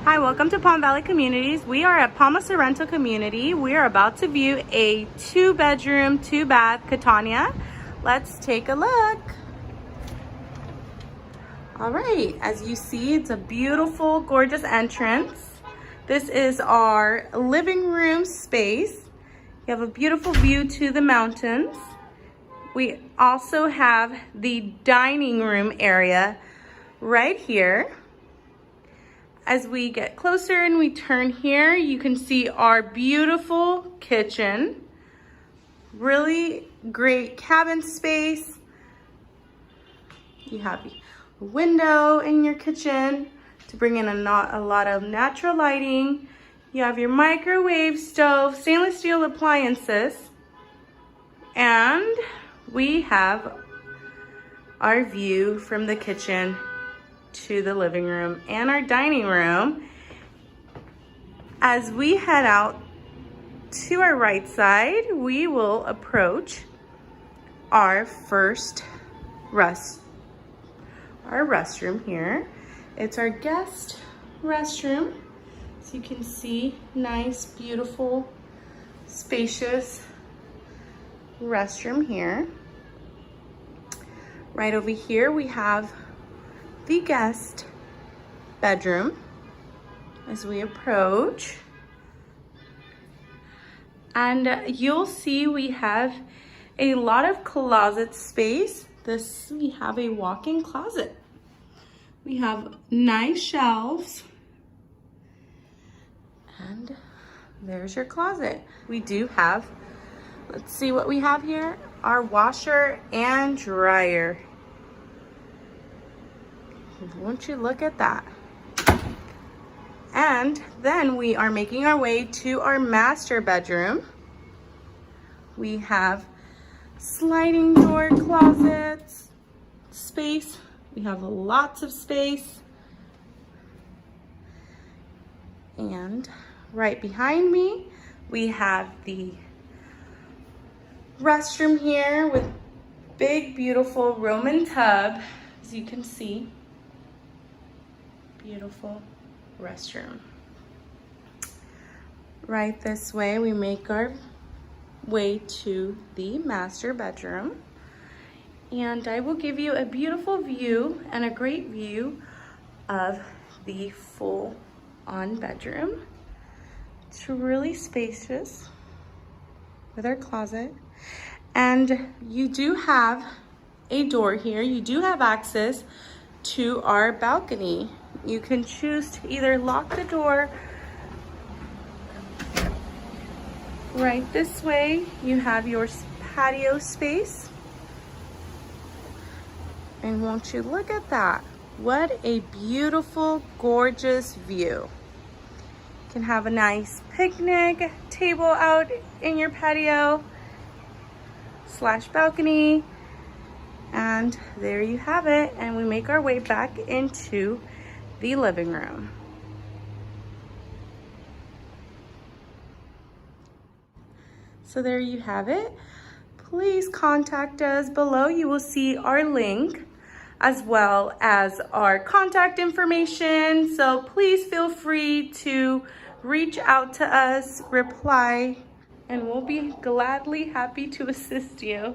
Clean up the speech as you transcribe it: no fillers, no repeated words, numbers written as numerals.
Hi, welcome to Palm Valley Communities. We are at Palma Sorrento community. We are about to view a 2-bedroom, 2-bath Catania. Let's take a look. All right, as you see, it's a beautiful, gorgeous entrance. This is our living room space. You have a beautiful view to the mountains. We also have the dining room area right here. As we get closer and we turn here, you can see our beautiful kitchen. Really great cabin space. You have a window in your kitchen to bring in a lot of natural lighting. You have your microwave, stove, stainless steel appliances. And we have our view from the kitchen to the living room and our dining room. As we head out to our right side, we will approach our first restroom here. It's our guest restroom. So you can see nice, beautiful, spacious restroom here. Right over here we have the guest bedroom as we approach. And you'll see we have a lot of closet space. We have a walk-in closet. We have nice shelves. And there's your closet. We do have, let's see what we have here, our washer and dryer. Won't you look at that? And then we are making our way to our master bedroom. We have sliding door closets, space. We have lots of space. And right behind me, we have the restroom here with big, beautiful Roman tub, as you can see. Beautiful restroom. Right this way, we make our way to the master bedroom. And I will give you a beautiful view and a great view of the full-on bedroom. It's really spacious with our closet. And you do have a door here. You do have access to our balcony. You can choose to either lock the door. Right this way, you have your patio space. And won't you look at that? What a beautiful, gorgeous view. You can have a nice picnic table out in your patio / balcony. And there you have it. And we make our way back into the living room. So there you have it. Please contact us. Below you will see our link as well as our contact information. So please feel free to reach out to us, reply, and we'll be gladly happy to assist you.